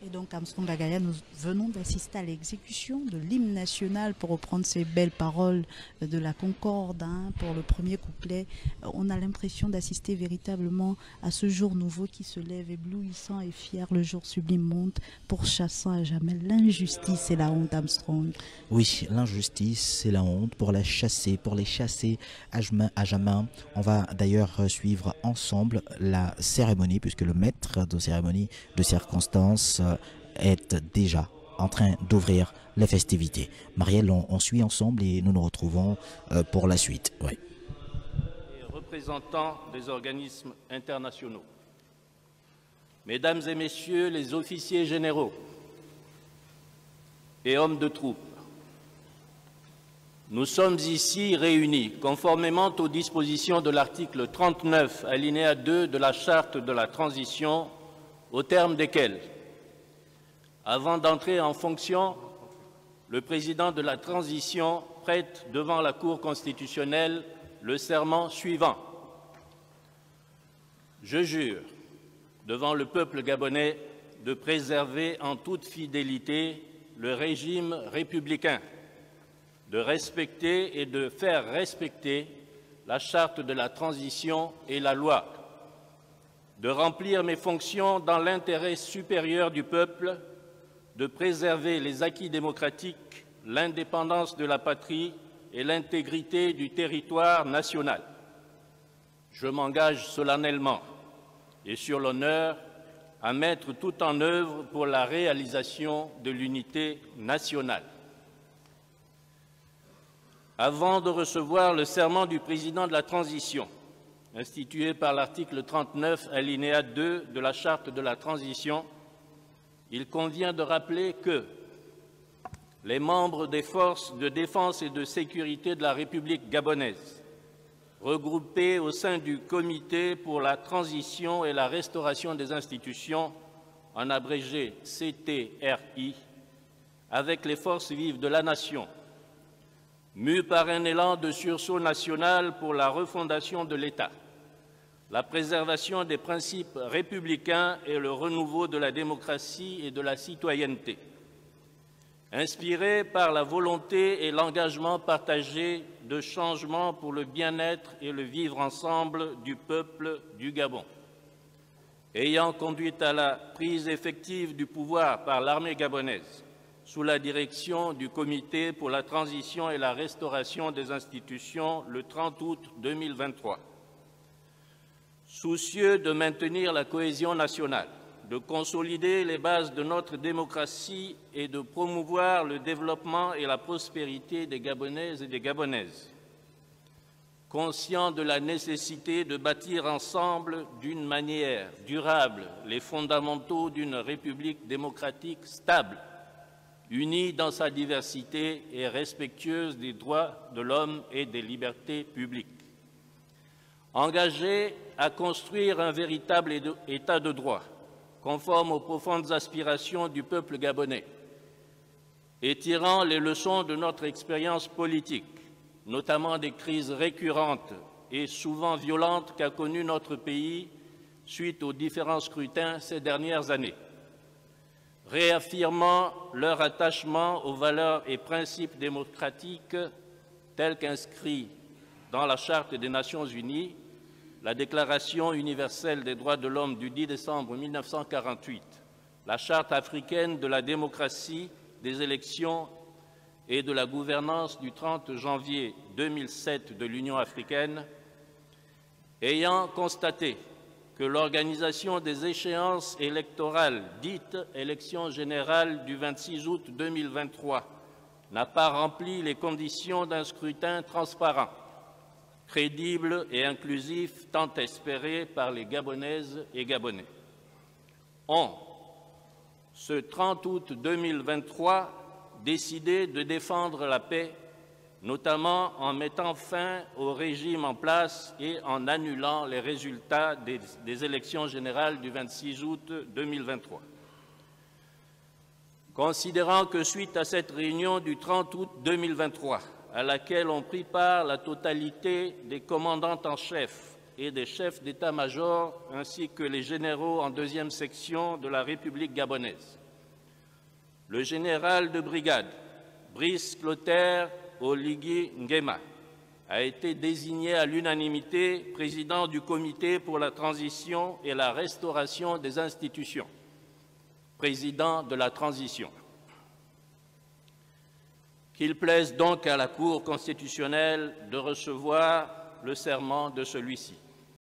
Et donc, Armstrong Gagaya, nous venons d'assister à l'exécution de l'hymne national pour reprendre ces belles paroles de la Concorde, hein, pour le premier couplet. On a l'impression d'assister véritablement à ce jour nouveau qui se lève, éblouissant et fier. Le jour sublime monte, pourchassant à jamais l'injustice et la honte, Armstrong. Oui, l'injustice, c'est la honte. Pour les chasser à jamais. On va d'ailleurs suivre ensemble la cérémonie, puisque le maître de cérémonie de circonstance est déjà en train d'ouvrir les festivités. Marielle, on suit ensemble et nous nous retrouvons pour la suite. Oui. Représentants des organismes internationaux, Mesdames et Messieurs les officiers généraux et hommes de troupe, nous sommes ici réunis conformément aux dispositions de l'article 39, alinéa 2 de la Charte de la transition, au terme desquelles, avant d'entrer en fonction, le président de la transition prête devant la Cour constitutionnelle le serment suivant. Je jure devant le peuple gabonais de préserver en toute fidélité le régime républicain, de respecter et de faire respecter la Charte de la transition et la loi, de remplir mes fonctions dans l'intérêt supérieur du peuple, de préserver les acquis démocratiques, l'indépendance de la patrie et l'intégrité du territoire national. Je m'engage solennellement et sur l'honneur à mettre tout en œuvre pour la réalisation de l'unité nationale. Avant de recevoir le serment du président de la transition, institué par l'article 39, alinéa 2 de la Charte de la transition, il convient de rappeler que les membres des forces de défense et de sécurité de la République gabonaise, regroupés au sein du Comité pour la transition et la restauration des institutions, en abrégé CTRI, avec les forces vives de la nation, mus par un élan de sursaut national pour la refondation de l'État, la préservation des principes républicains et le renouveau de la démocratie et de la citoyenneté. Inspiré par la volonté et l'engagement partagé de changement pour le bien-être et le vivre ensemble du peuple du Gabon, ayant conduit à la prise effective du pouvoir par l'armée gabonaise, sous la direction du Comité pour la transition et la restauration des institutions le 30 août 2023. Soucieux de maintenir la cohésion nationale, de consolider les bases de notre démocratie et de promouvoir le développement et la prospérité des Gabonaises et des Gabonaises. Conscient de la nécessité de bâtir ensemble d'une manière durable les fondamentaux d'une République démocratique stable, unie dans sa diversité et respectueuse des droits de l'homme et des libertés publiques. Engagé à construire un véritable État de droit, conforme aux profondes aspirations du peuple gabonais, et tirant les leçons de notre expérience politique, notamment des crises récurrentes et souvent violentes qu'a connues notre pays suite aux différents scrutins ces dernières années, réaffirmant leur attachement aux valeurs et principes démocratiques tels qu'inscrits dans la Charte des Nations Unies, la Déclaration universelle des droits de l'homme du 10 décembre 1948, la Charte africaine de la démocratie, des élections et de la gouvernance du 30 janvier 2007 de l'Union africaine, ayant constaté que l'organisation des échéances électorales dites élections générales du 26 août 2023 n'a pas rempli les conditions d'un scrutin transparent, crédible et inclusif tant espéré par les Gabonaises et Gabonais. Ce 30 août 2023, décidé de défendre la paix, notamment en mettant fin au régime en place et en annulant les résultats des élections générales du 26 août 2023. Considérant que suite à cette réunion du 30 août 2023, à laquelle ont pris part la totalité des commandants en chef et des chefs d'état-major, ainsi que les généraux en deuxième section de la République gabonaise, le général de brigade Brice Clotaire Oligui Nguema a été désigné à l'unanimité président du Comité pour la transition et la restauration des institutions, président de la transition. Qu'il plaise donc à la Cour constitutionnelle de recevoir le serment de celui-ci.